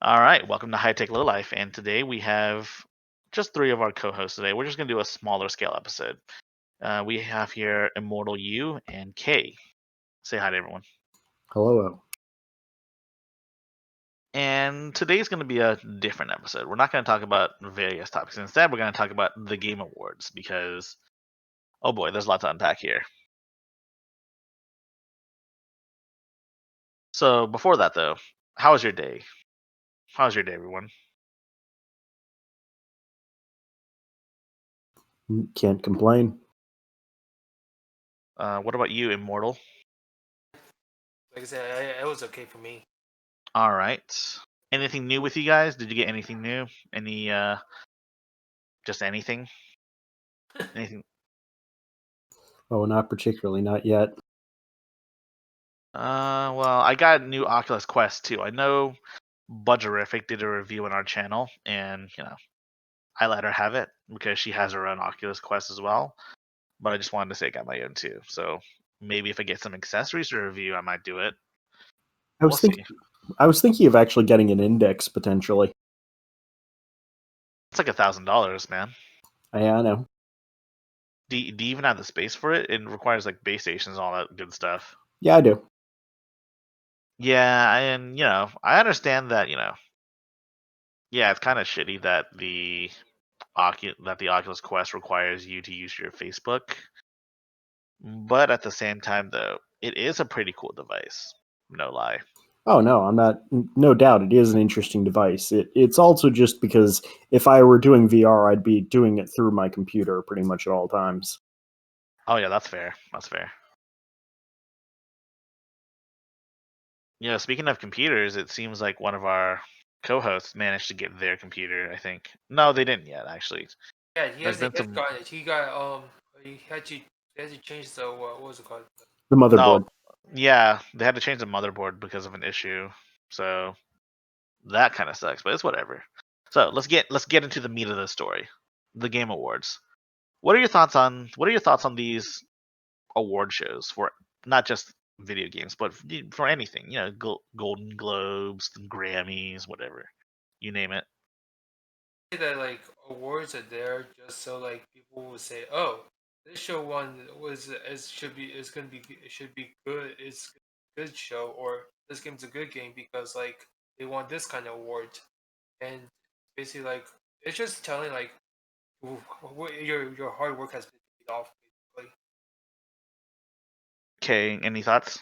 All right, welcome to High Tech Low Life, and today we have just three of our co-hosts today. We're just gonna do a smaller scale episode. We have here Immortal U and Kay. Say hi to everyone. Hello. And today's gonna be a different episode. We're not gonna talk about various topics. Instead, we're gonna talk about the Game Awards because, oh boy, there's a lot to unpack here. So before that, though, how was your day? How was your day, everyone? Can't complain. What about you, Immortal? Like I said, it was okay for me. All right. Anything new with you guys? Did you get anything new? Any just anything? Anything? Oh, not particularly, not yet. Well, I got a new Oculus Quest too. I know Budgerific did a review on our channel, and I let her have it because she has her own Oculus Quest as well. But I just wanted to say I got my own too. So maybe if I get some accessories to review, I might do it. I was see. I was thinking of actually getting an index potentially. It's like $1,000, man. Yeah, I know. Do you even have the space for it? It requires like base stations and all that good stuff. Yeah, I do. Yeah, and I understand that, yeah, it's kind of shitty that the Oculus Quest requires you to use your Facebook. But at the same time, though, it is a pretty cool device. No lie. Oh no, I'm not. No doubt, it is an interesting device. It's also just because if I were doing VR, I'd be doing it through my computer pretty much at all times. Oh yeah, that's fair. That's fair. Speaking of computers, it seems like one of our co-hosts managed to get their computer. I think. No, they didn't yet. Actually, Yeah, he there's been has some. got it. He got he had to change the what was it called? The motherboard. No, yeah, they had to change the motherboard because of an issue. So that kind of sucks, but it's whatever. So let's get into the meat of the story, the Game Awards. What are your thoughts on these award shows for not just video games, but for anything? Golden Globes, the Grammys, whatever, you name it. That like awards are there just so like people will say, oh, this show won was is gonna be it should be good. It's a good show, or this game's a good game because like they want this kind of award, and basically like it's just telling like your hard work has been paid off. Basically. Okay, any thoughts?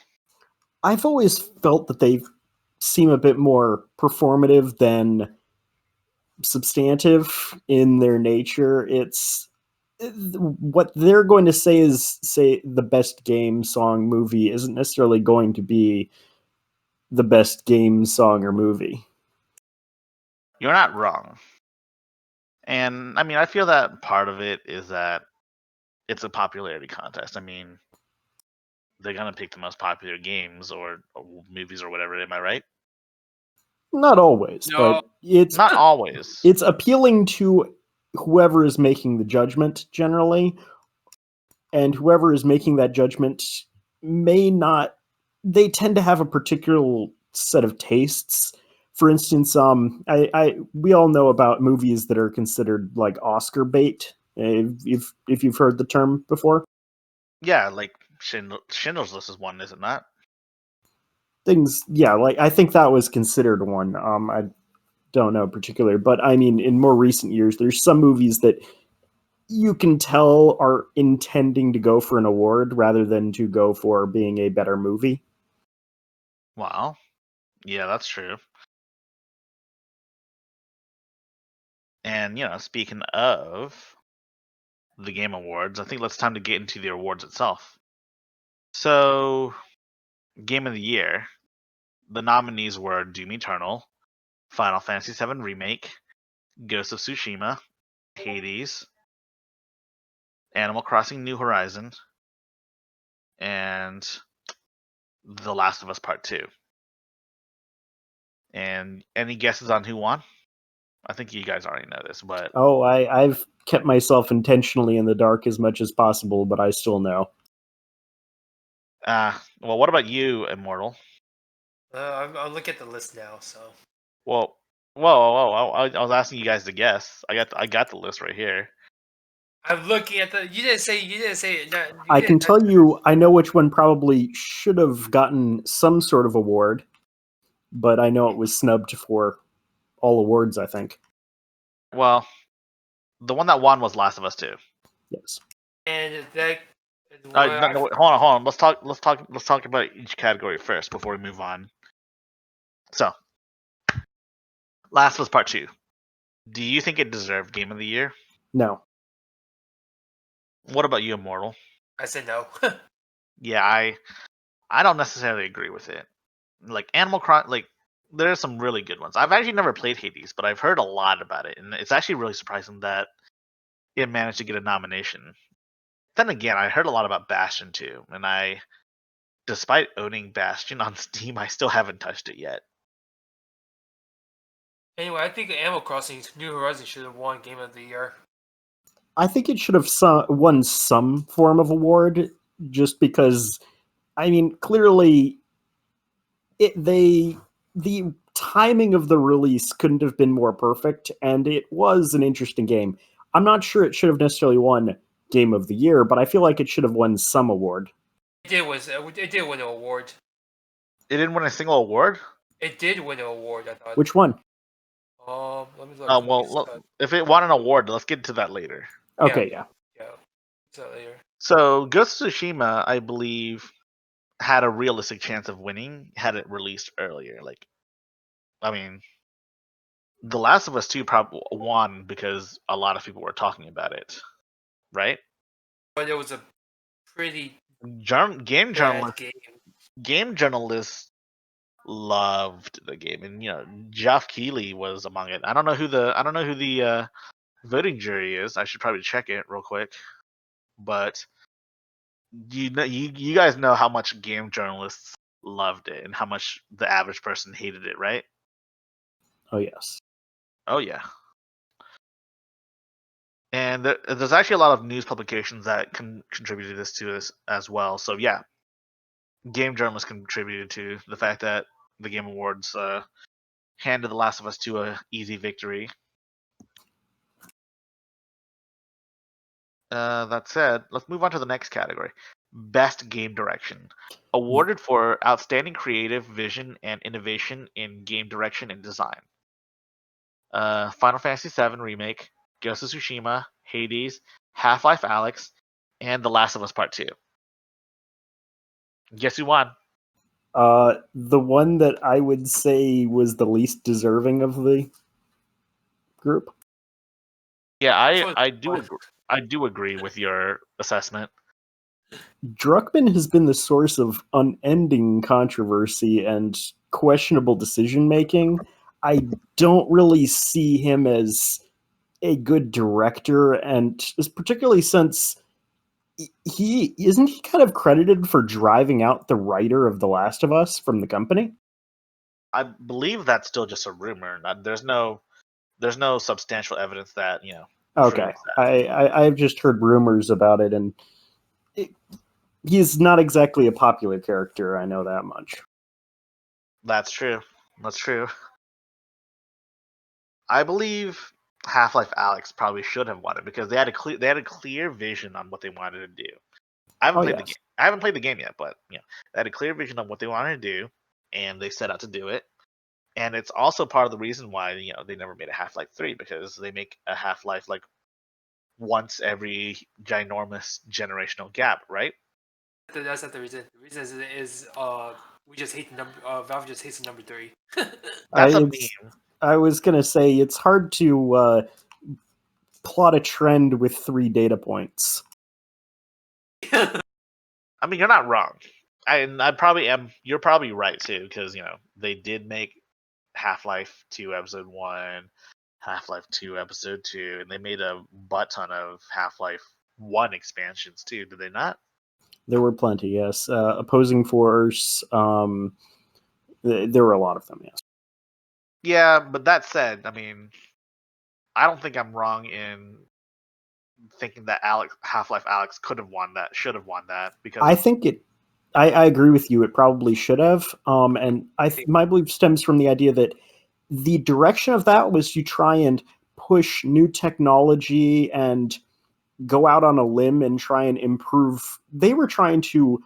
I've always felt that they seem a bit more performative than substantive in their nature. It's what they're going to say is say the best game, song, movie isn't necessarily going to be the best game, song, or movie. You're not wrong. And I mean, I feel that part of it is that it's a popularity contest. I mean, they're gonna pick the most popular games or movies or whatever. Am I right? Not always, No, but it's Not always. it's appealing to whoever is making the judgment generally, and whoever is making that judgment may not. They tend to have a particular set of tastes. For instance, we all know about movies that are considered like Oscar bait. If you've heard the term before, Yeah, like Schindler's List is one, is it not? things, yeah, like I think that was considered one. I don't know particularly, but I mean, in more recent years, there's some movies that you can tell are intending to go for an award rather than to go for being a better movie. Wow. Yeah, that's true. And speaking of the Game Awards, I think it's time to get into the awards itself. So, Game of the Year, the nominees were Doom Eternal, Final Fantasy VII Remake, Ghost of Tsushima, Hades, Animal Crossing New Horizon, and The Last of Us Part 2. And any guesses on who won? I think you guys already know this, but Oh, I've kept myself intentionally in the dark as much as possible, but I still know. well, what about you, Immortal? I'll look at the list now. So Well, Whoa! I was asking you guys to guess. I got the list right here. I'm looking at the. You didn't say. I can tell you, I know which one probably should have gotten some sort of award, but I know it was snubbed for all awards, I think. Well, the one that won was Last of Us 2. Yes. And that. No, wait, hold on. Let's talk about each category first before we move on. So, Last of Us Part 2. Do you think it deserved Game of the Year? No. What about you, Immortal? I said no. Yeah, I don't necessarily agree with it. Like Animal Crossing, like there are some really good ones. I've actually never played Hades, but I've heard a lot about it, and it's actually really surprising that it managed to get a nomination. Then again, I heard a lot about Bastion too, and despite owning Bastion on Steam, I still haven't touched it yet. Anyway, I think Animal Crossing New Horizons should have won Game of the Year. I think it should have won some form of award, just because, I mean, clearly, the timing of the release couldn't have been more perfect, and it was an interesting game. I'm not sure it should have necessarily won Game of the Year, but I feel like it should have won some award. It did win an award. It didn't win a single award. It did win an award, I thought. Which one? Let me look. Well, if it won an award, let's get into that later. Okay, yeah. So later. So Ghost of Tsushima, I believe, had a realistic chance of winning had it released earlier. Like, I mean, The Last of Us 2 probably won because a lot of people were talking about it, right? But it was a pretty Game bad game. journalists loved the game, and Geoff Keighley was among it. I don't know who the voting jury is. I should probably check it real quick, but you guys know how much game journalists loved it and how much the average person hated it, right? Oh, yes. Oh yeah. And there's actually a lot of news publications that contributed to this as well. So yeah, game journalists contributed to the fact that the Game Awards handed The Last of Us 2 a easy victory. That said, let's move on to the next category. Best Game Direction. Awarded for outstanding creative vision and innovation in game direction and design. Final Fantasy VII Remake, Ghost of Tsushima, Hades, Half-Life Alyx, and The Last of Us Part 2. Guess who won? The one that I would say was the least deserving of the group. Yeah, I do agree with your assessment. Druckmann has been the source of unending controversy and questionable decision making. I don't really see him as a good director, and particularly since he kind of credited for driving out the writer of The Last of Us from the company. I believe that's still just a rumor. There's no substantial evidence that Okay, proves that. I've just heard rumors about it, and he's not exactly a popular character. I know that much. That's true. I believe Half-Life Alyx probably should have won it because they had a clear vision on what they wanted to do. I haven't played the game. I haven't played the game yet, but they had a clear vision on what they wanted to do, and they set out to do it. And it's also part of the reason why they never made a Half-Life 3 because they make a Half-Life like once every ginormous generational gap, right? That's not the reason. The reason is we just hate the number. Valve just hates the number 3. That's a meme. I was gonna say it's hard to plot a trend with 3 data points. I mean, you're not wrong. I probably am. You're probably right too, because they did make Half-Life 2 Episode 1, Half-Life 2 Episode 2, and they made a butt ton of Half-Life 1 expansions too. Did they not? There were plenty, yes. Opposing Force. There were a lot of them, yes. Yeah, but that said, I mean, I don't think I'm wrong in thinking that Half-Life Alyx could have won that, should have won that, because I think it. I agree with you. It probably should have. And my belief stems from the idea that the direction of that was to try and push new technology and go out on a limb and try and improve. They were trying to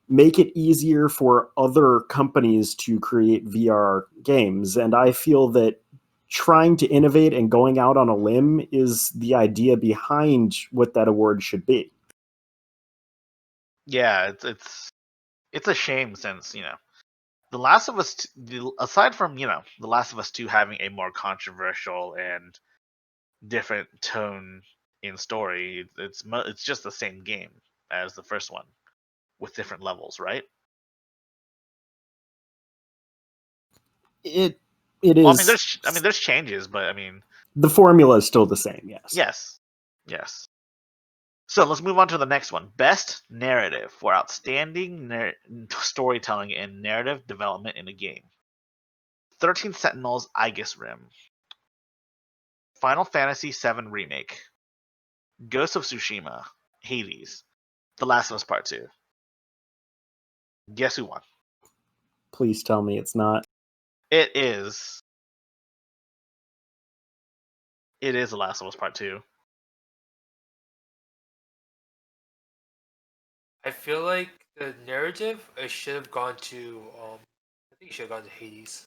make it easier for other companies to create VR games. And I feel that trying to innovate and going out on a limb is the idea behind what that award should be. Yeah, it's a shame since The Last of Us, aside from The Last of Us 2 having a more controversial and different tone in story, it's just the same game as the first one with different levels, right? It Well, is. there's changes, but The formula is still the same. yes, yes. So let's move on to the next one. Best narrative for outstanding storytelling and narrative development in a game. 13 Sentinels, Aegis Rim. Final Fantasy VII Remake. Ghost of Tsushima, Hades, The Last of Us Part 2. Guess who won? Please tell me it's not. It is. It is The Last of Us Part 2. I feel like the narrative should have gone to. I think it should have gone to Hades.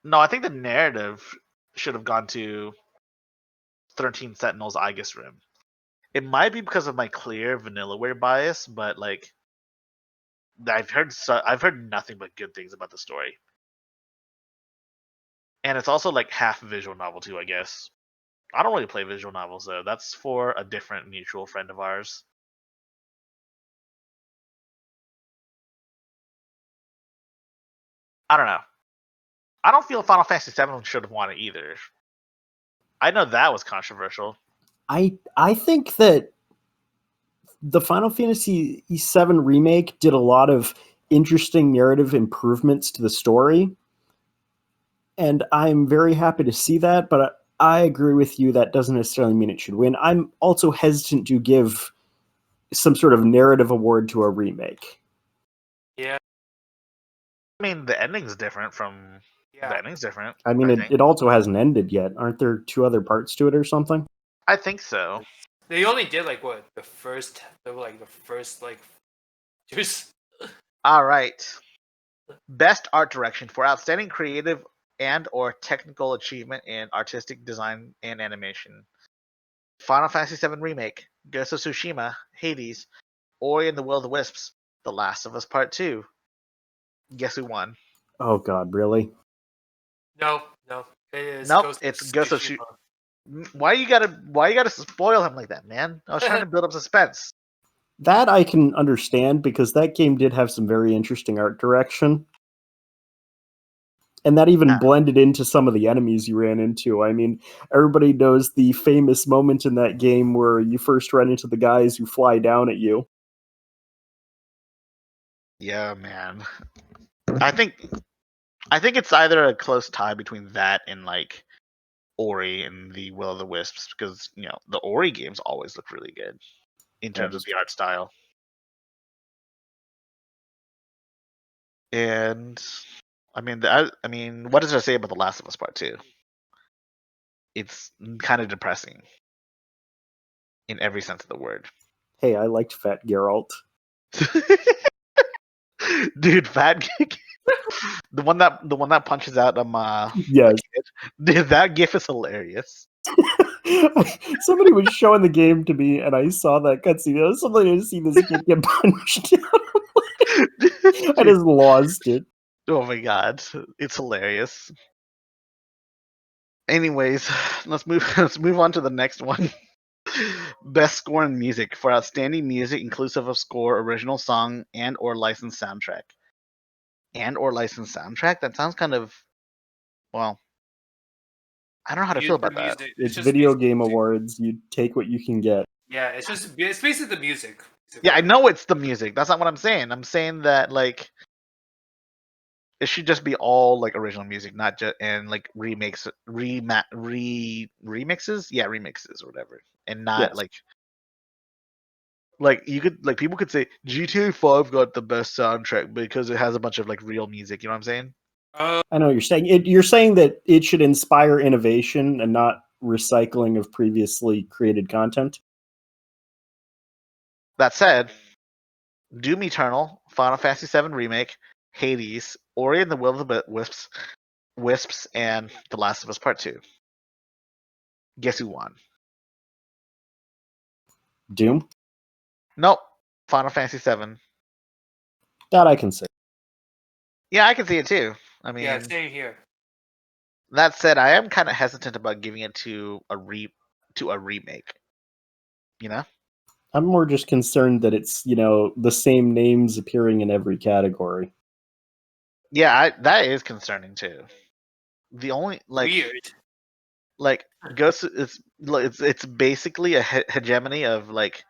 No, I think the narrative should have gone to 13 Sentinels, Aegis Rim. It might be because of my clear Vanillaware bias, but I've heard nothing but good things about the story. And it's also half visual novel too, I guess. I don't really play visual novels though. That's for a different mutual friend of ours. I don't know. I don't feel Final Fantasy VII should have won it either. I know that was controversial. I think that the Final Fantasy VII remake did a lot of interesting narrative improvements to the story, and I'm very happy to see that. But I agree with you, that doesn't necessarily mean it should win. I'm also hesitant to give some sort of narrative award to a remake. Yeah. The ending's different from. Yeah. The ending's different. I mean, it also hasn't ended yet. Aren't there 2 other parts to it or something? I think so. They only did the first just. All right. Best art direction for outstanding creative and or technical achievement in artistic design and animation. Final Fantasy VII Remake, Ghost of Tsushima, Hades, Ori and the Will of the Wisps, The Last of Us Part 2. Guess who won? Oh God, really? No. It is Nope, it's Ghost of Tsushima. Why you gotta spoil him like that, man? I was trying to build up suspense. That I can understand, because that game did have some very interesting art direction. And that even blended into some of the enemies you ran into. I mean, everybody knows the famous moment in that game where you first run into the guys who fly down at you. Yeah, man. I think it's either a close tie between that and Ori and the Will of the Wisps, because the Ori games always look really good in terms of the art style. And what does it say about The Last of Us Part 2? It's kind of depressing in every sense of the word. Hey, I liked Fat Geralt. Dude, Fat the one that punches out yes. Dude, that gif is hilarious. Somebody was showing the game to me, and I saw that cutscene. I was somebody to see this kid get punched. I just lost it. Oh my god, it's hilarious. Anyways, let's move on to the next one. Best score in music for outstanding music inclusive of score, original song, and or licensed soundtrack. And or licensed soundtrack? That sounds kind of, well, I don't know how to feel about that. It's video game awards. You take what you can get. Yeah, it's basically the music. Yeah, I know it's the music. That's not what I'm saying. I'm saying that it should just be all original music, not just and remixes. Yeah, remixes or whatever, and not you could people could say GTA 5 got the best soundtrack because it has a bunch of real music. You know what I'm saying? Oh, I know what you're saying. You're saying that it should inspire innovation and not recycling of previously created content. That said, Doom Eternal, Final Fantasy VII Remake, Hades, Ori and the Will of the Wisps, and The Last of Us Part 2. Guess who won? Doom? Nope. Final Fantasy VII. That I can say. Yeah, I can see it too. I mean, yeah, same here. that said, I am kind of hesitant about giving it to a remake. You know? I'm more just concerned that it's, the same names appearing in every category. Yeah, that is concerning too. The only Weird. Ghost it's basically a hegemony of like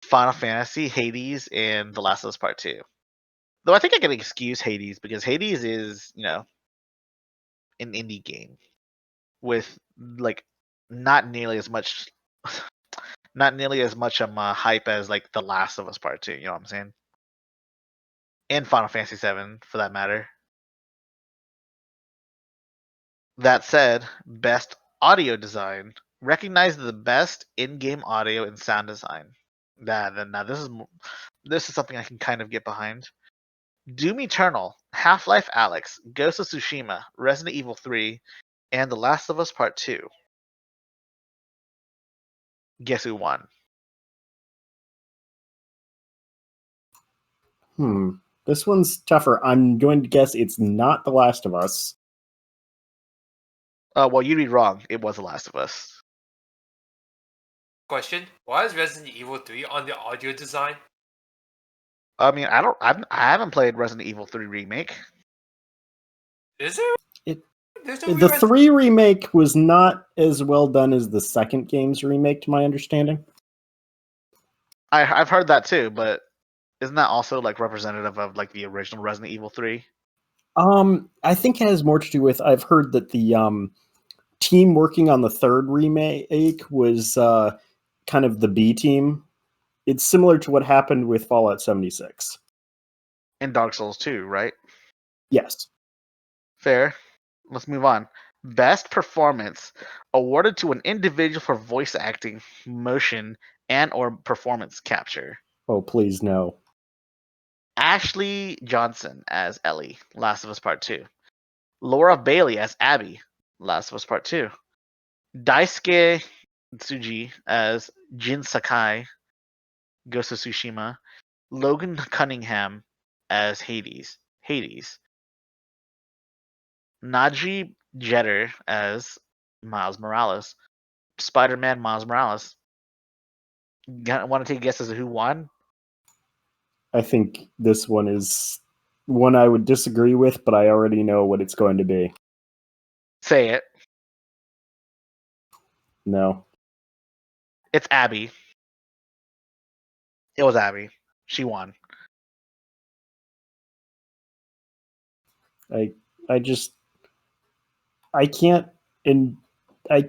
Final Fantasy, Hades, and The Last of Us Part 2. Though I think I can excuse Hades because Hades is, an indie game with like not nearly as much hype as like The Last of Us Part 2, you know what I'm saying? And Final Fantasy 7 for that matter. That said, best audio design. Recognize the best in-game audio and sound design. Now this is something I can kind of get behind. Doom Eternal, Half-Life Alyx, Ghost of Tsushima, Resident Evil 3, and The Last of Us Part 2. Guess who won? This one's tougher. I'm going to guess it's not The Last of Us. Well, you'd be wrong. It was The Last of Us. Question: why is Resident Evil 3 on the audio design? I mean, I haven't played Resident Evil 3 remake. Is there? It, There's no the 3 remake was not as well done as the second game's remake, to my understanding. I've heard that too, but isn't that also like representative of like the original Resident Evil 3? I think it has more to do with, I've heard that the team working on the third remake was kind of the B team. It's similar to what happened with Fallout 76. And Dark Souls 2, right? Yes. Fair. Let's move on. Best performance awarded to an individual for voice acting, motion, and or performance capture. Oh, please, no. Ashley Johnson as Ellie, Last of Us Part 2. Laura Bailey as Abby, Last of Us Part 2. Daisuke Tsuji as Jin Sakai, Ghost of Tsushima. Logan Cunningham as Hades. Najee Jeter as Miles Morales. Spider-Man Miles Morales. Want to take a guess as to who won? I think this one is one I would disagree with, but I already know what it's going to be. Say it. No. It's Abby. It was Abby. She won. I can't, and I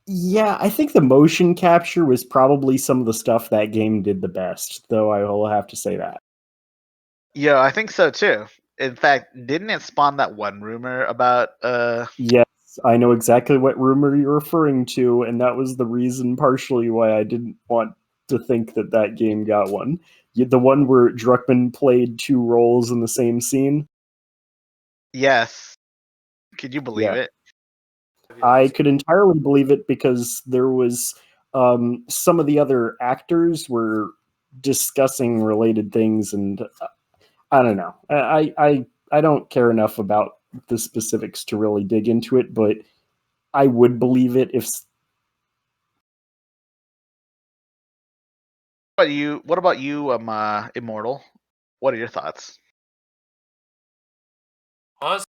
yeah, I think the motion capture was probably some of the stuff that game did the best, though I will have to say that. Yeah, I think so too. In fact, didn't it spawn that one rumor about Yes, I know exactly what rumor you're referring to, and that was the reason partially why I didn't want to think that that game got one. The one where Druckmann played two roles in the same scene? yes. Could you believe Yeah. it? I could entirely believe it because there was some of the other actors were discussing related things, and I don't know. I don't care enough about the specifics to really dig into it, but I would believe it if. What about you, Immortal? What are your thoughts? Honestly,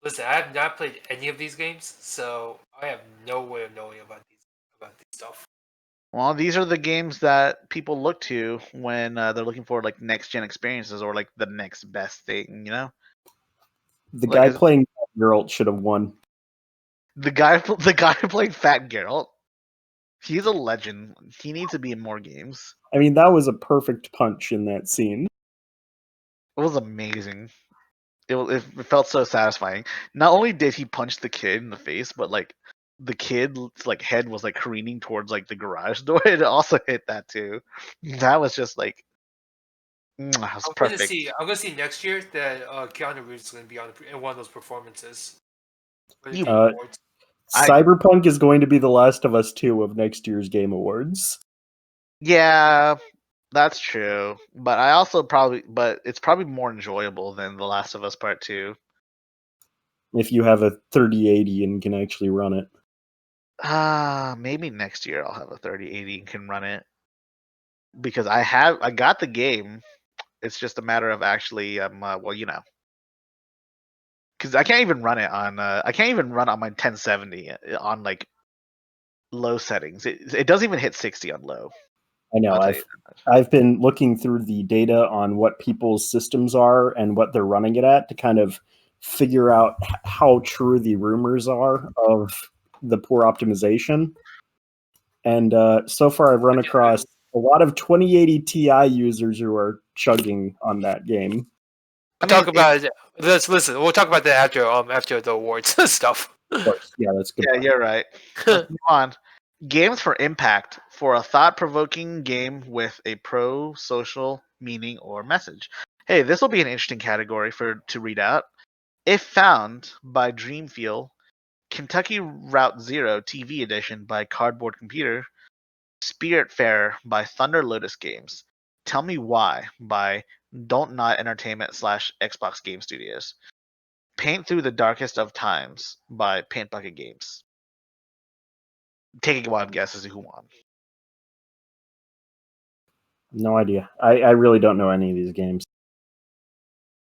listen, I have not played any of these games, so I have no way of knowing about these stuff. Well, these are the games that people look to when they're looking for like next gen experiences or like the next best thing, you know? The Like guy playing Geralt should have won. the guy who played Fat Geralt, he's a legend. He needs to be in more games. I mean, that was a perfect punch in that scene. It was amazing. It felt so satisfying. Not only did he punch the kid in the face, but like the kid's like head was like careening towards like the garage door. It also hit that too. That was just like that was perfect. I'm gonna see next year that Keanu Reeves is gonna be in one of those performances for the You, Game Awards. I Cyberpunk is going to be the Last of Us 2 of next year's Game Awards. yeah, that's true. But it's probably more enjoyable than The Last of Us Part Two. If you have a 3080 and can actually run it. Maybe next year I'll have a 3080 and can run it because I got the game. It's just a matter of actually well, because I can't even run it on I can't even run on my 1070 on like low settings. It doesn't even hit 60 on low. I know. I'll tell you that much. I've been looking through the data on what people's systems are and what they're running it at to kind of figure out how true the rumors are of the poor optimization. And so far, I've run across a lot of 2080 Ti users who are chugging on that game. We'll talk about it. Let's listen. We'll talk about that after the awards stuff. Of course, yeah, that's good. Yeah, you're right. Let's move on. Games for impact for a thought-provoking game with a pro-social meaning or message. Hey, this will be an interesting category to read out. If Found by Dreamfeel, Kentucky Route Zero TV edition by Cardboard Computer, Spiritfarer by Thunder Lotus Games, Tell Me Why by Don't Not Entertainment / Xbox Game Studios, Paint Through the Darkest of Times by Paint Bucket Games. Taking a wild guess as to who won. No idea. I really don't know any of these games.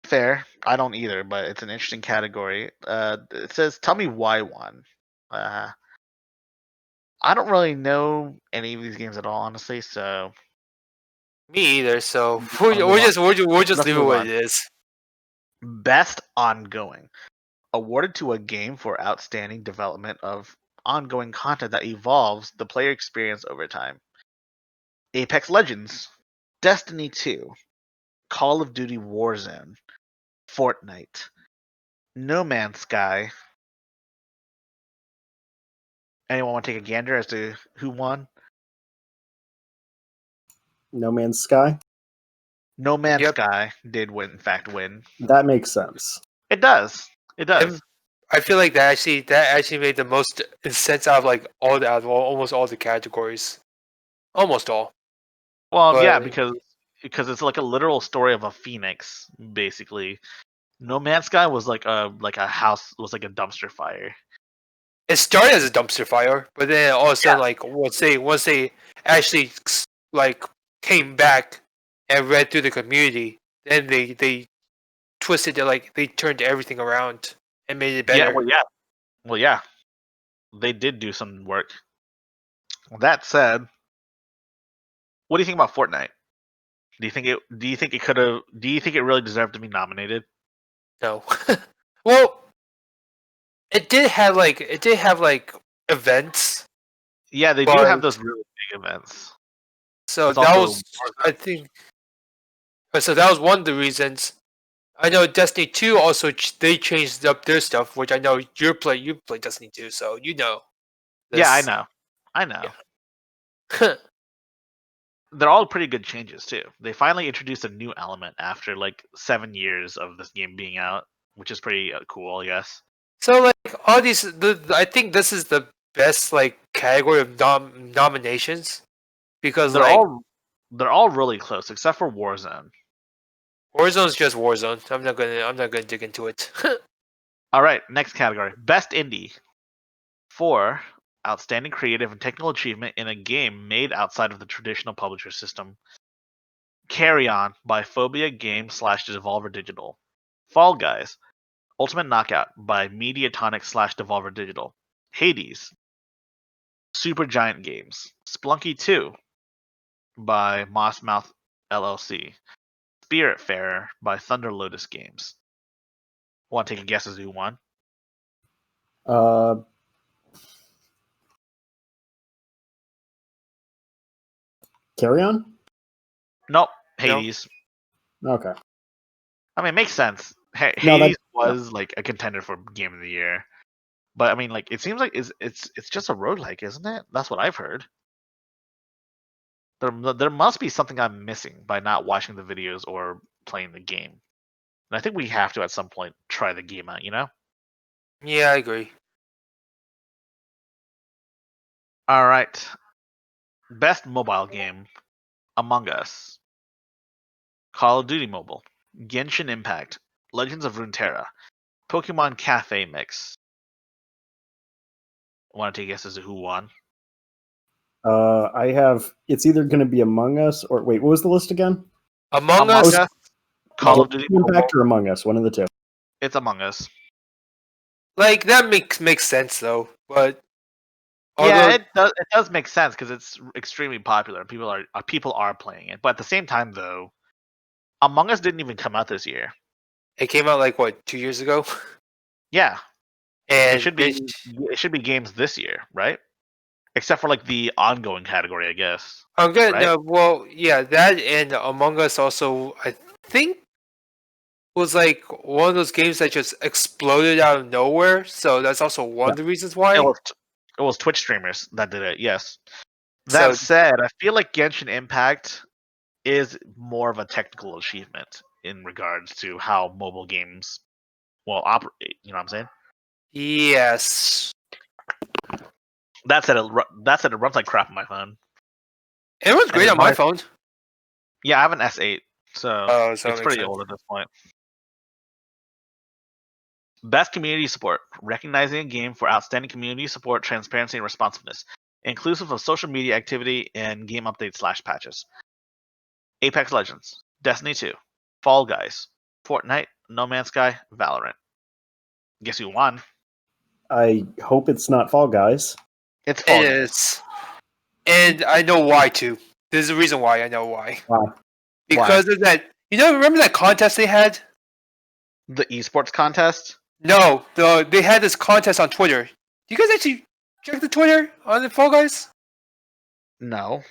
Fair. I don't either, but it's an interesting category. It says, "Tell me why one." I don't really know any of these games at all, honestly. So Me either. So I'll move on. we'll just Let's leave it move what on. it is. Best ongoing, awarded to a game for outstanding development of ongoing content that evolves the player experience over time. Apex Legends, Destiny 2, Call of Duty Warzone, Fortnite, No Man's Sky. Anyone want to take a gander as to who won? No Man's Sky? No Man's Yep. Sky did win, in fact, win. That makes sense. It does. It does. I feel like that actually made the most sense out of like almost all the categories, almost all. Well, yeah, But because it's like a literal story of a phoenix, basically. No Man's Sky was like a house, was like a dumpster fire. it started as a dumpster fire, but then all of a sudden, like once they actually like came back and read through the community, then they twisted it, like they turned everything around and made it better. Well, yeah. They did do some work. That said, what do you think about Fortnite? Do you think it could have? Do you think it really deserved to be nominated? No, well, it did have like events. Yeah, they do have those really big events. So It's that also was, I think, so that was one of the reasons. I know Destiny 2 also they changed up their stuff, which I know you play Destiny 2, so you know. Yeah, I This. know. I know. Yeah. They're all pretty good changes too. They finally introduced a new element after like 7 years of this game being out, which is pretty cool, I guess. So like all these, I think this is the best like category of nominations because They're like all really close except for Warzone. Warzone's just Warzone. I'm not gonna dig into it. All right, next category. Best indie. 4. Outstanding creative and technical achievement in a game made outside of the traditional publisher system. Carry On by Phobia Games / Devolver Digital. Fall Guys. Ultimate Knockout by Mediatonic / Devolver Digital. Hades. Supergiant Games. Splunky 2 by Mossmouth LLC. Spiritfarer by Thunder Lotus Games. Want to take a guess as who won? Carry On? Nope, Hades. Okay. I mean, it makes sense. No, Hades was like a contender for Game of the Year, but I mean, like it seems like it's just a roguelike, isn't it? That's what I've heard. There must be something I'm missing by not watching the videos or playing the game. And I think we have to at some point try the game out. Yeah, I agree. All right, best mobile game: Among Us, Call of Duty Mobile, Genshin Impact, Legends of Runeterra, Pokemon Cafe Mix. Want to take a guess as to who won? I have. It's either going to be Among Us or wait. What was the list again? Among Among Us, Us, Call of Genshin Duty Mobile. Impact or Among Us? One of the two. It's Among Us. like that makes sense though. But Yeah, although it does make sense because it's extremely popular. People are playing it, but at the same time, though, Among Us didn't even come out this year. it came out like what 2 years ago, Yeah, it and should be it should be games this year, right? Except for like the ongoing category, I guess. I'm good. Right? No, well, yeah, that and Among Us also, I think, was like one of those games that just exploded out of nowhere. So that's also one Yeah. of the reasons It why. was it was Twitch streamers that did it. Yes. That So said, I feel like Genshin Impact is more of a technical achievement in regards to how mobile games will operate. You know what I'm saying? yes, That said, it runs like crap on my phone. it was And great on my phone. Yeah, I have an S8, so Oh, so that it's makes pretty sense. old at this point. Best community support, recognizing a game for outstanding community support, transparency, and responsiveness, inclusive of social media activity and game updates/patches. Apex Legends, Destiny 2, Fall Guys, Fortnite, No Man's Sky, Valorant. Guess who won? I hope it's not Fall Guys. It's It Fall Guys. is, and I know why too. There's a reason why I know why. Why? Because of that. Remember that contest they had? The esports contest? No, they had this contest on Twitter. Do you guys actually check the Twitter on the Fall Guys? No.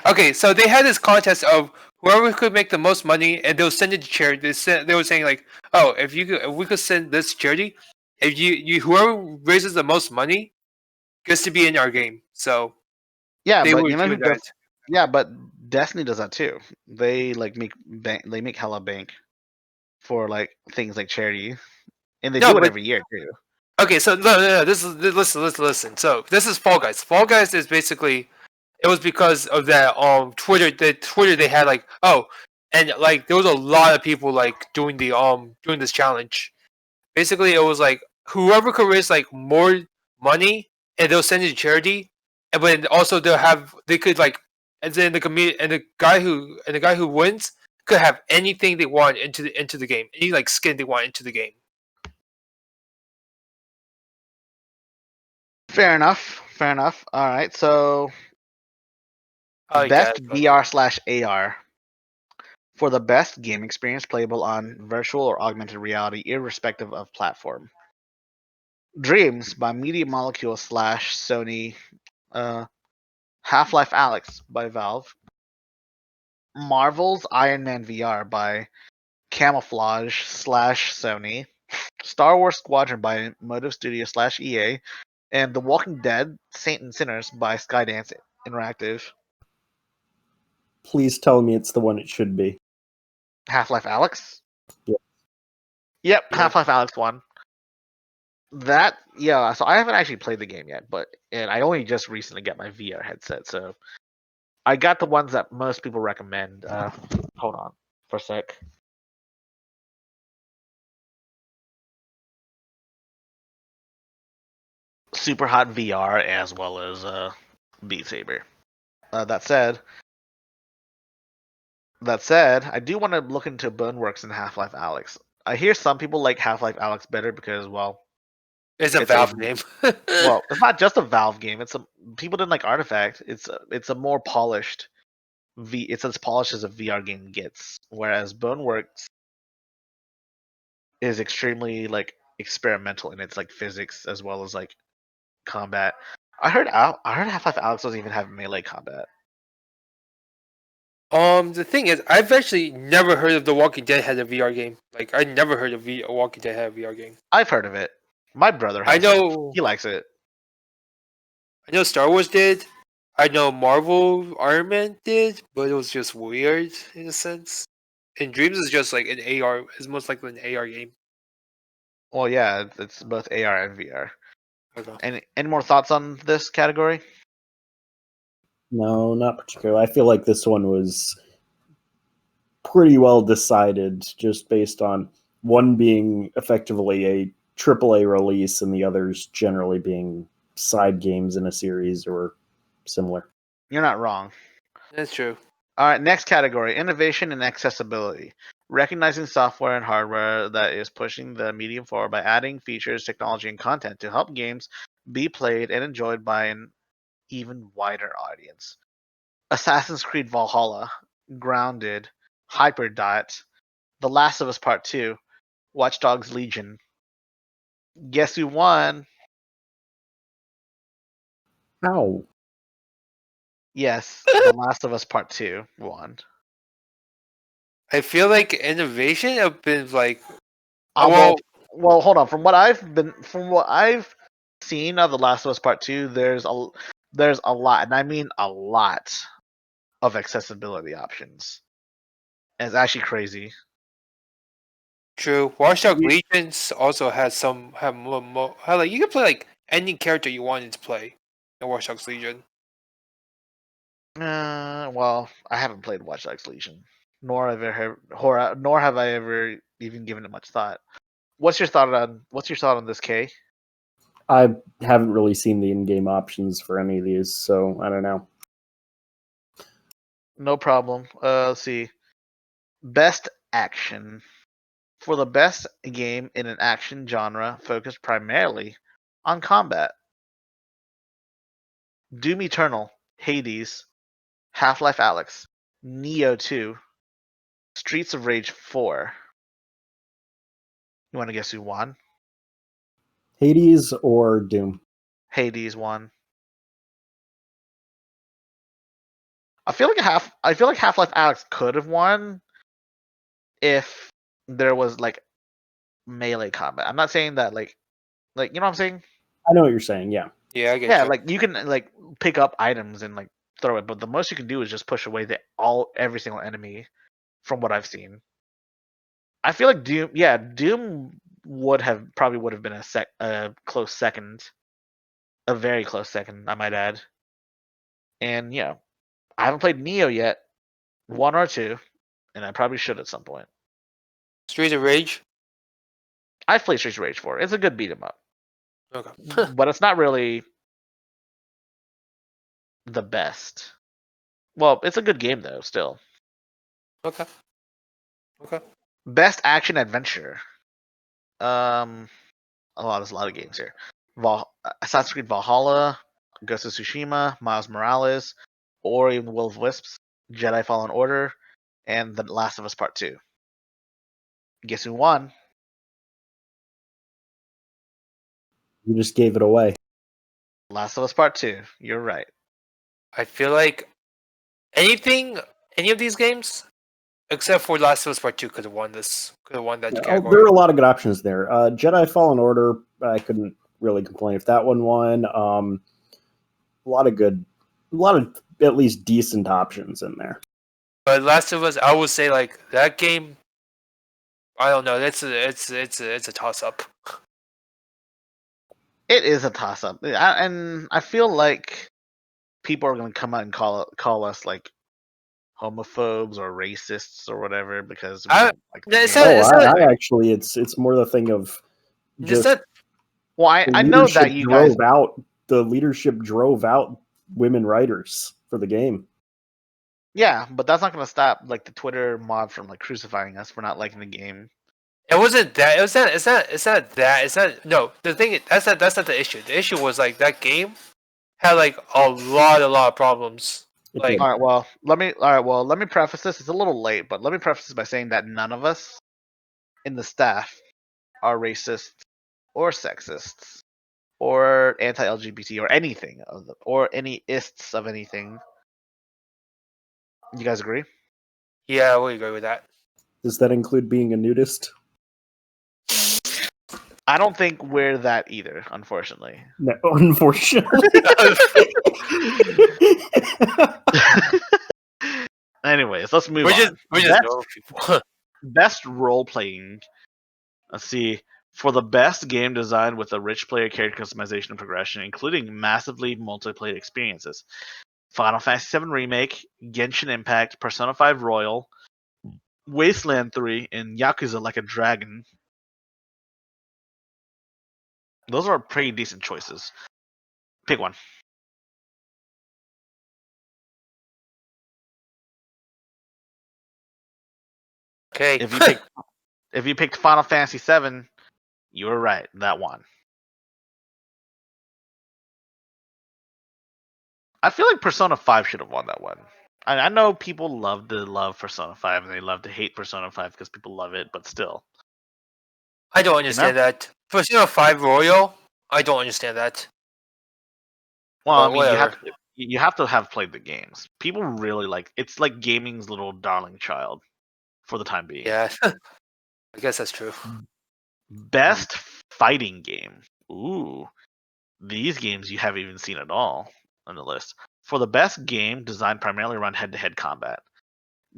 Okay, so they had this contest of whoever could make the most money, and they'll send it to charity. They were saying like, oh, if we could send this to charity, if you whoever raises the most money gets to be in our game. So Yeah, they but were you know who doing that. does? Yeah, but Destiny does that too. They like they make hella bank for like things like charity, and they No, do it but every year too. okay, so no. This is listen. So this is Fall Guys. Fall Guys is basically it was because of that Twitter. The Twitter they had like and like there was a lot of people like doing this challenge. Basically, it was like whoever could raise like more money, and they'll send it to charity, and but also they could like, and then the guy who wins could have anything they want into the game, any like skin they want into the game. Fair enough. Fair enough. All right. So I guess. best VR/AR for the best game experience playable on virtual or augmented reality, irrespective of platform. Dreams by Media Molecule slash Sony. Half-Life Alex by Valve. Marvel's Iron Man VR by Camouflage slash Sony. Star Wars Squadron by Motive Studio slash EA. And The Walking Dead Saint and Sinners by Skydance Interactive. Please tell me it's the one it should be. Half-Life Alex? Yeah. Yep, Yeah. Half-Life Alex 1. So I haven't actually played the game yet, and I only just recently got my VR headset, so I got the ones that most people recommend. Hold on for a sec. Super Hot VR as well as Beat Saber. That said, I do want to look into Boneworks and Half-Life Alex. I hear some people like Half-Life Alex better because, well, It's a it's a Valve game. it's not just a Valve game. People didn't like Artifact. It's a more polished It's as polished as a VR game gets. Whereas Boneworks is extremely like experimental in its like physics as well as like combat. I heard Half-Life Alex doesn't even have melee combat. The thing is, I've actually never heard of The Walking Dead had a VR game. Like, I never heard of Walking Dead had a VR game. I've heard of it. My brother I has it. know, He likes it. I know Star Wars did. I know Marvel Iron Man did, but it was just weird in a sense. And Dreams is just like an AR. It's most likely an AR game. Well, yeah, it's both AR and VR. Okay. Any more thoughts on this category? No, not particularly. I feel like this one was pretty well decided just based on one being effectively a AAA release and the others generally being side games in a series or similar. You're not wrong. That's true. All right, next category: innovation and accessibility. Recognizing software and hardware that is pushing the medium forward by adding features, technology, and content to help games be played and enjoyed by an even wider audience. Assassin's Creed Valhalla, Grounded, Hyperdot, The Last of Us Part 2, Watch Dogs Legion. Guess who won? How? Yes, The Last of Us Part 2 won. I feel like innovation have been like, Well, well, hold on. From what I've seen of The Last of Us Part 2, there's a lot, and I mean a lot of accessibility options. And it's actually crazy. true. Watch Dogs You- Legions also has some have more how like you can play like any character you wanted to play in Watch Dogs Legion. Well, I haven't played Watch Dogs Legion, nor have I ever even given it much thought. What's your thought on this, K? I haven't really seen the in-game options for any of these, so I don't know. No problem. Let's see. Best action. For the best game in an action genre focused primarily on combat. Doom Eternal, Hades, Half-Life Alyx, Neo 2, Streets of Rage 4. You want to guess who won? Hades or Doom? Hades won. I feel like Half-Life Alyx could have won if there was like melee combat. I'm not saying that like you know what I'm saying? I know what you're saying, yeah. Yeah, I get Yeah, you. like you can like pick up items and like throw it, but the most you can do is just push away every single enemy from what I've seen. I feel like Doom would have been a close second, a very close second, I might add. And yeah, I haven't played Neo yet, one or two, and I probably should at some point. Streets of Rage. I've played Streets of Rage 4. It's a good beat 'em up, Okay. but it's not really the best. Well, it's a good game though, still. Okay. Okay. Best action adventure. Um, there's a lot of games here. Assassin's Creed Valhalla, Ghost of Tsushima, Miles Morales, Ori and the Will of Wisps, Jedi Fallen Order, and The Last of Us Part 2. Guess who won? You just gave it away. Last of Us Part 2. You're right. I feel like any of these games, except for Last of Us Part 2, could have won this. Could have won that Oh, category. there are a lot of good options there. Jedi Fallen Order, I couldn't really complain if that one won. A lot of at least decent options in there. But Last of Us, I would say like that game. I don't know. It's a toss up. It is a toss up. And I feel like people are going to come out and call us like homophobes or racists or whatever because we I- don't like the it's game. not- Oh, it's I, not- I actually, it's more the thing of Just just that Well, the I know that leadership you guys. the leadership drove out women writers for the game. Yeah, but that's not going to stop like the Twitter mob from like crucifying us for not liking the game. it wasn't that. It was not. It's not that. It's not. No, the thing is, that's not the issue. The issue was like that game had like a lot of problems. It Like did. All right, well, let me preface this. It's a little late, but let me preface this by saying that none of us in the staff are racist or sexist or anti-LGBT or anything or any ists of anything. You guys agree? Yeah, I would agree with that. Does that include being a nudist? I don't think we're that either, unfortunately. No, unfortunately. Anyways, let's move we're on. just normal people. Best role playing. Let's see. For the best game design with a rich player character customization and progression, including massively multiplayer experiences. Final Fantasy VII Remake, Genshin Impact, Persona 5 Royal, Wasteland 3, and Yakuza Like a Dragon. Those are pretty decent choices. Pick one. Okay. If you picked Final Fantasy VII, you were right. That one. I feel like Persona 5 should have won that one. I know people love Persona 5 and they love to hate Persona 5 because people love it, but still. I don't understand that. Persona 5 Royal? I don't understand that. Well, But I mean, whatever. you have to have played the games. People really like it's like gaming's little darling child for the time being. Yeah. I guess that's true. Best fighting game. Ooh. These games you haven't even seen at all on the list. For the best game designed primarily around head-to-head combat.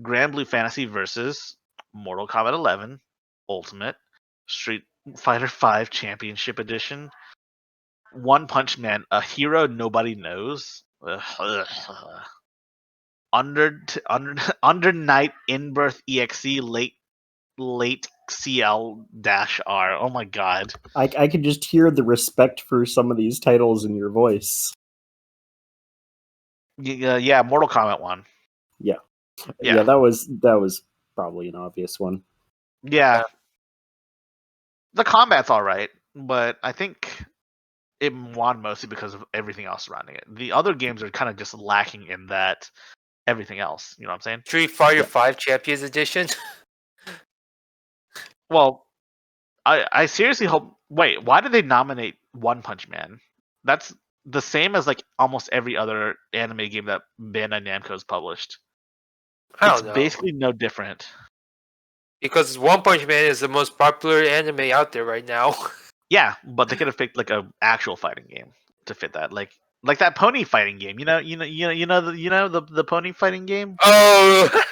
Grand Blue Fantasy versus Mortal Kombat 11 Ultimate, Street Fighter 5 Championship Edition, One Punch Man, a hero nobody knows. Under Night Inbirth EXE late CL -R. Oh my god. I could just hear the respect for some of these titles in your voice. Yeah, Mortal Kombat 1. Yeah. Yeah. Yeah, that was probably an obvious one. Yeah. The combat's alright, but I think it won mostly because of everything else surrounding it. The other games are kind of just lacking in that everything else. You know what I'm saying? Street Fighter Yeah. 5 Champions Edition? Well, I seriously hope. Wait, why did they nominate One Punch Man? That's the same as like almost every other anime game that Bandai Namco's published. I It's don't know. basically no different. Because One Punch Man is the most popular anime out there right now. Yeah, but they could have picked like a actual fighting game to fit that, like that pony fighting game. The pony fighting game. Oh!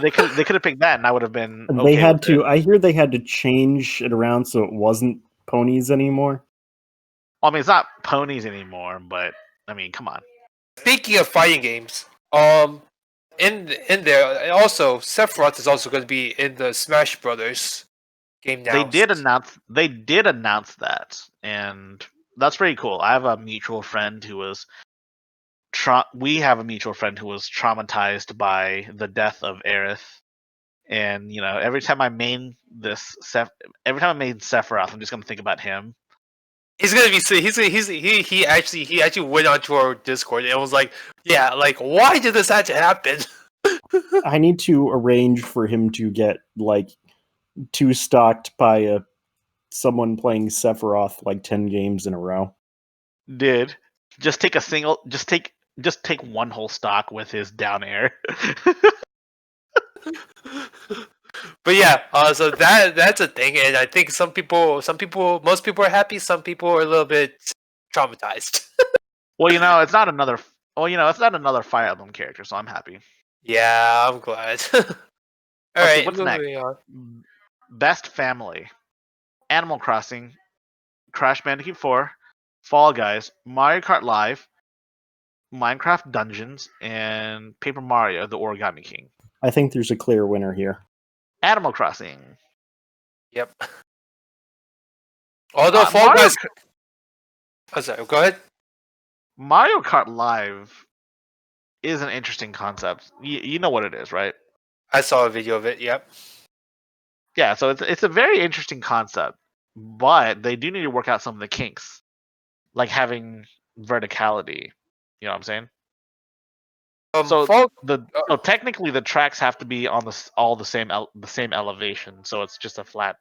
They could have picked that, and I would have been And okay they had with to. it. I hear they had to change it around so it wasn't ponies anymore. Well, I mean, it's not ponies anymore, but I mean, come on. Speaking of fighting games, in there also Sephiroth is also going to be in the Smash Brothers game now. They did announce that, and that's pretty cool. I have a mutual friend who was we have a mutual friend who was traumatized by the death of Aerith, and every time I main Sephiroth, I'm just gonna think about him. He's gonna be he actually went onto our Discord and was like, yeah, like why did this have to happen? I need to arrange for him to get like two stocked by someone playing Sephiroth like 10 games in a row. Did just take one whole stock with his down air. But yeah, so that's a thing, and I think most people are happy. Some people are a little bit traumatized. Well, it's not another. Well, it's not another Fire Emblem character, so I'm happy. Yeah, I'm glad. All Okay, right, what's next? moving on. Best Family: Animal Crossing, Crash Bandicoot 4, Fall Guys, Mario Kart Live, Minecraft Dungeons, and Paper Mario: The Origami King. I think there's a clear winner here. Animal Crossing. Yep. Although Fall Guys. Oh, sorry. Go ahead. Mario Kart Live is an interesting concept. You know what it is, right? I saw a video of it. Yep. Yeah, so it's a very interesting concept, but they do need to work out some of the kinks, like having verticality. You know what I'm saying? So technically the tracks have to be on the same elevation, so it's just a flat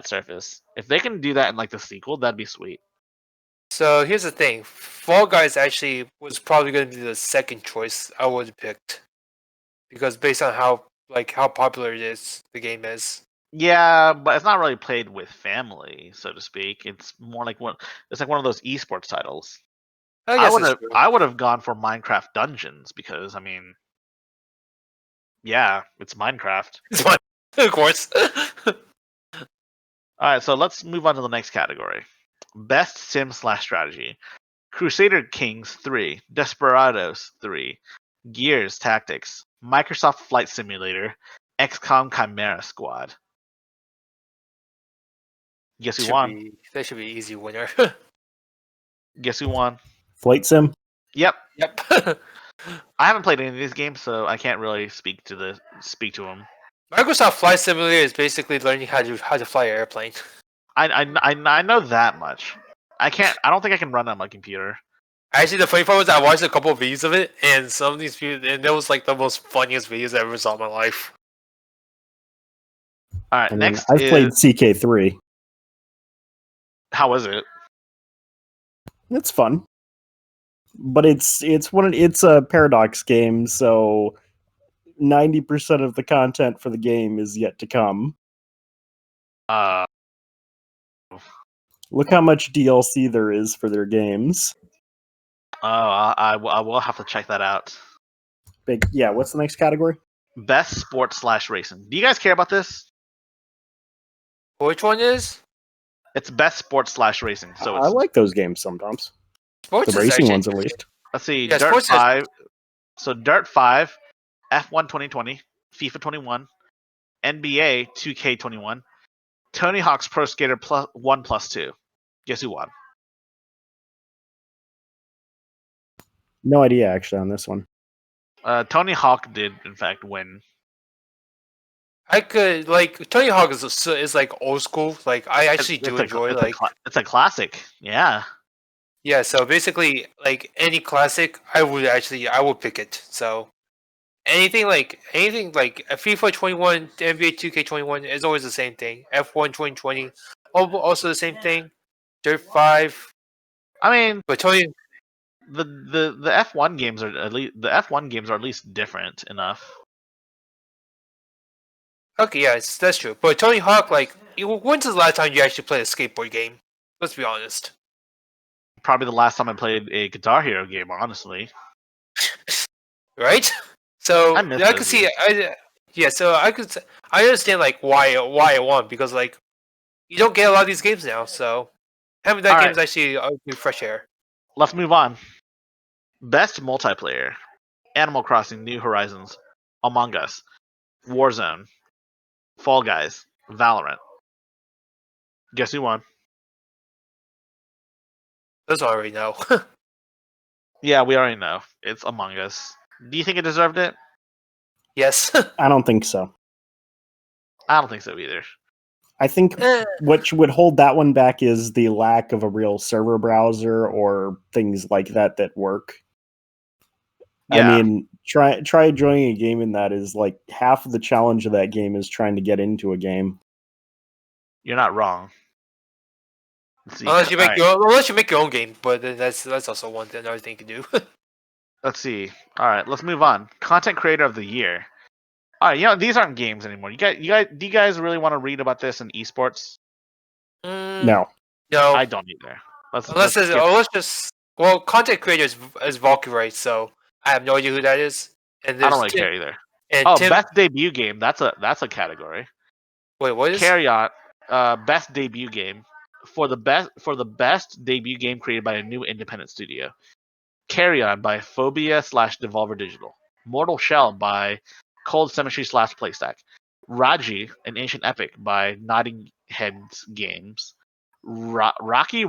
surface. If they can do that in like the sequel, that'd be sweet. So here's the thing: Fall Guys actually was probably going to be the second choice I would have picked. because based on how popular the game is. Yeah, but it's not really played with family, so to speak. It's more like it's like one of those esports titles. I guess it's true. I would have gone for Minecraft Dungeons because I mean, yeah, it's Minecraft. It's fun, of course. All right, so let's move on to the next category. Best Sim/Strategy. Crusader Kings 3, Desperados 3, Gears Tactics, Microsoft Flight Simulator, XCOM Chimera Squad. Guess who won? That should be an easy winner. Guess who won? Flight Sim. Yep. Yep. I haven't played any of these games, so I can't really speak to them. Microsoft Flight Simulator is basically learning how to fly an airplane. I know that much. I don't think I can run on my computer. Actually, the funny part was I watched a couple of videos of it, and some of these videos, and it was like the most funniest videos I ever saw in my life. All right, next I've played CK3. How was it? It's fun, but it's a Paradox game, so 90% of the content for the game is yet to come. Look how much DLC there is for their games. Oh, I will have to check that out. Yeah, what's the next category? Best Sports/Racing. Do you guys care about this? Which one is? It's Best Sports/Racing. So I like those games sometimes. Sports The racing ones, at least. Let's see. Yeah, Dirt 5. So Dirt 5, F1 2020, FIFA 21, NBA 2K21, Tony Hawk's Pro Skater 1+2. Guess who won? No idea, actually, on this one. Tony Hawk did, in fact, win. I could Tony Hawk is like old school. Like I actually do enjoy it's a classic. Yeah. Yeah, so basically, like any classic, I would pick it. So anything like FIFA 21, NBA 2K21 is always the same thing. F1 2020, also the same thing. Dirt 5. I mean, but Tony, the F1 games are at least different enough. Okay, yeah, that's true. But Tony Hawk, when's the last time you actually played a skateboard game? Let's be honest. Probably the last time I played a Guitar Hero game, honestly. Right? So I can see. So I understand why I won, because you don't get a lot of these games now. So having that game is actually a new fresh air. Let's move on. Best multiplayer: Animal Crossing: New Horizons, Among Us, Warzone, Fall Guys, Valorant. Guess who won? Those I already know. Yeah, we already know. It's Among Us. Do you think it deserved it? Yes. I don't think so. I don't think so either. I think what would hold that one back is the lack of a real server browser or things like that work. Yeah. I mean, try joining a game in that is like half of the challenge of that game is trying to get into a game. You're not wrong. Unless you make your own game, but then that's also another thing to do. Let's see. All right, let's move on. Content Creator of the Year. All right, these aren't games anymore. Do you guys really want to read about this in esports? No. I don't either. Content Creator is Valkyrie, so I have no idea who that is. And I don't really care either. Best debut game. That's a category. Wait, what is? Carry On. Best debut game for the best debut game created by a new independent studio. Carry On by Phobia/Devolver Digital. Mortal Shell by Cold Cemetery/Playstack. Raji, an Ancient Epic by Nodding Heads Games. Rocky?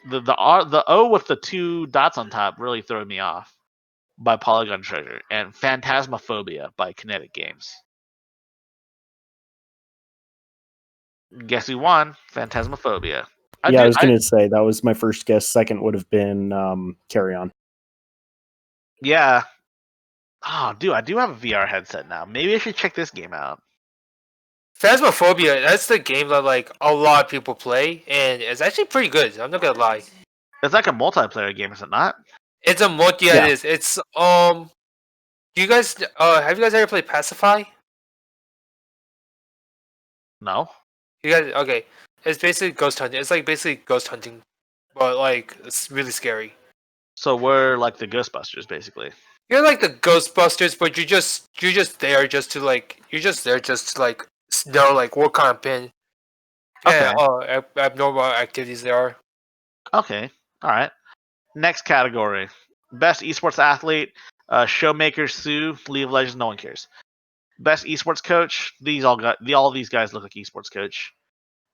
The O with the two dots on top really threw me off, by Polygon Treasure. And Phantasmaphobia by Kinetic Games. Guess who won? Phantasmaphobia. I was going to say that was my first guess. Second would have been Carry On. Yeah. Oh, dude, I do have a VR headset now. Maybe I should check this game out. Phasmophobia, that's the game that a lot of people play, and it's actually pretty good. I'm not gonna lie. It's like a multiplayer game, is it not? It's a multi. Yeah. It is. It's Do you guys have you guys ever played Pacify? No. You guys okay? It's basically ghost hunting. It's like basically ghost hunting, but like it's really scary. So we're like the Ghostbusters, basically. You're like the Ghostbusters, but you're just there just to like know like what kind of pin Okay. abnormal activities there are. Okay. All right. Next category: best esports athlete. Showmaker Sue, League of Legends. No one cares. Best esports coach. All these guys look like esports coach.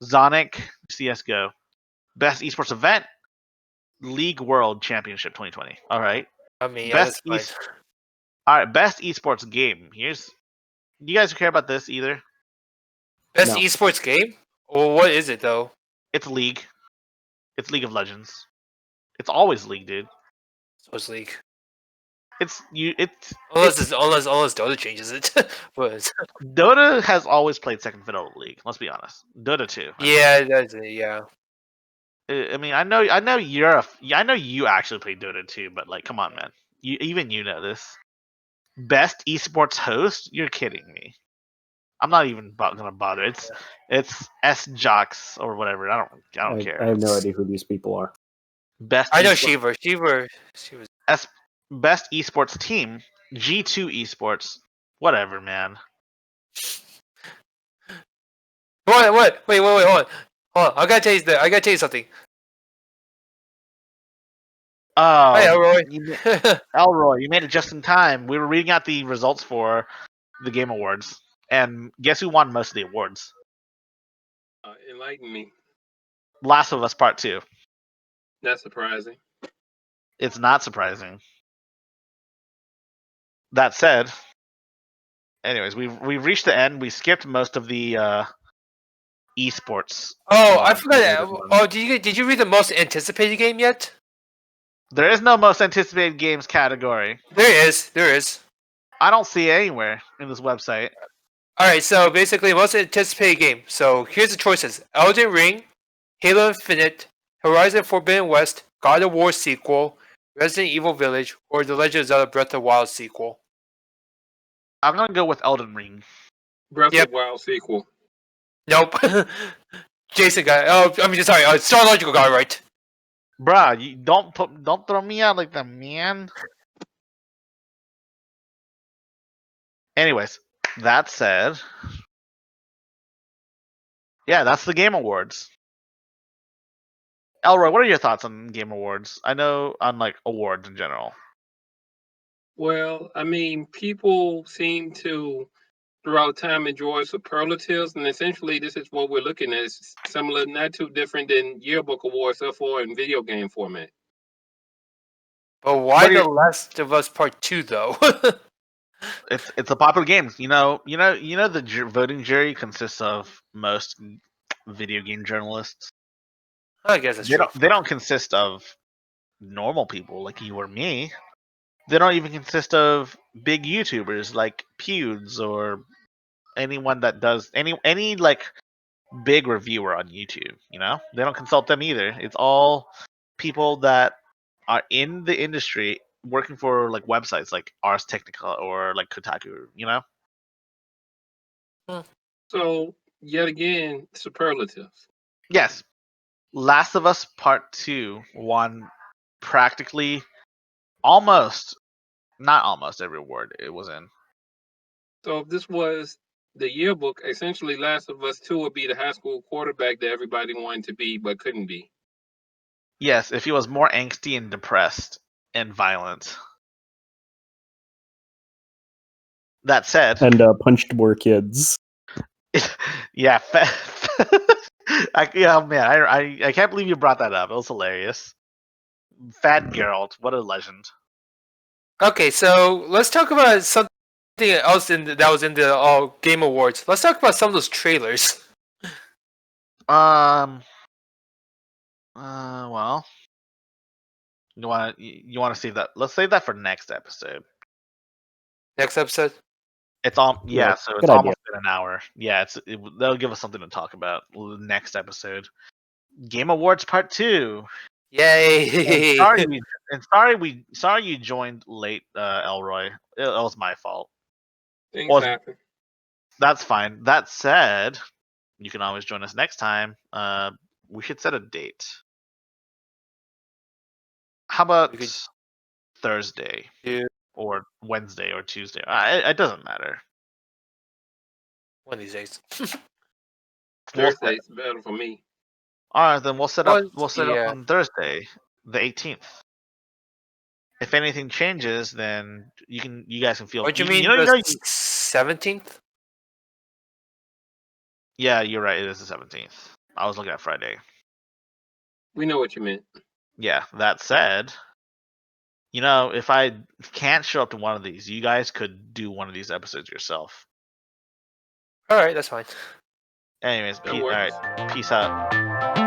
Zonic, CS:GO. Best esports event. League World Championship 2020. All right. I mean, yeah, Best that's fine. All right. Best esports game. Here's. You guys care about this either? Best No. esports game? Well, what is it though? It's League. It's League of Legends. It's always League, dude. So it's League. It's you. It's Unless Dota changes it. But Dota has always played second fiddle to League. Let's be honest. Dota 2. yeah, that's it. Yeah. I mean, I know I know you actually play Dota 2, but like, come on, man. You know this. Best esports host? You're kidding me. I'm not even gonna bother. It's S Jocks or whatever. I don't care. I have no idea who these people are. Best I know esports, Shiver. She was. best esports team. G2 esports. Whatever, man. What? Wait, hold on. Hold on. I gotta tell you something. Hi, Oh, Elroy. Elroy, you made it just in time. We were reading out the results for the Game Awards, and guess who won most of the awards? Enlighten me. Last of Us Part 2. Not surprising. It's not surprising. That said, anyways, we've reached the end. We skipped most of the esports. Oh, I ones. forgot. Oh, did you read the most anticipated game yet? There is no most anticipated games category. There is. I don't see it anywhere in this website. All right, so basically, most anticipated game. So here's the choices: Elden Ring, Halo Infinite, Horizon Forbidden West, God of War sequel, Resident Evil Village, or The Legend of Zelda: Breath of the Wild sequel. I'm gonna go with Elden Ring. Breath Yep. of the Wild sequel. Nope. Jason got. Oh, I mean, sorry. Star Logical got it right. Bruh, you don't throw me out like that, man. Anyways, that said, yeah, that's the Game Awards. Elroy, what are your thoughts on Game Awards? I know on like awards in general. Well, I mean, people seem to throughout time enjoy superlatives, and essentially, this is what we're looking at. It's similar, not too different than yearbook awards, except for in video game format. But why What are The your, Last of Us Part 2 though? it's a popular game. The voting jury consists of most video game journalists. I guess that's true. They don't consist of normal people like you or me. They don't even consist of big YouTubers like Pewds or anyone that does any like big reviewer on YouTube. They don't consult them either. It's all people that are in the industry working for like websites like Ars Technica or like Kotaku. So, yet again, superlatives. Yes, Last of Us Part 2 won practically almost, not almost every award it was in. So, if this was the yearbook, essentially, Last of Us 2 would be the high school quarterback that everybody wanted to be but couldn't be. Yes, if he was more angsty and depressed and violent. That said, And punched more kids. yeah, man, I can't believe you brought that up. It was hilarious. Fat Geralt, what a legend. Okay, so let's talk about something else that was in the Game Awards. Let's talk about some of those trailers. Well, you want to save that? Let's save that for next episode. Next episode. It's all Yeah, so it's good almost idea. been an hour. Yeah, they'll give us something to talk about next episode. Game Awards Part 2. Yay! Sorry you joined late, Elroy. It was my fault. Things Was- happen. That's fine. That said, you can always join us next time. We should set a date. How about We could Thursday do or Wednesday or Tuesday? It doesn't matter. one of these days. Thursday's better for me. All right, then we'll set up. What? We'll set up Yeah. on Thursday, the 18th. If anything changes, then you guys can feel. What do you can- mean? know, The 17th? Yeah, you're right. It is the 17th. I was looking at Friday. We know what you meant. Yeah. That said, if I can't show up to one of these, you guys could do one of these episodes yourself. All right, that's fine. Anyways, That all works. right. Peace out.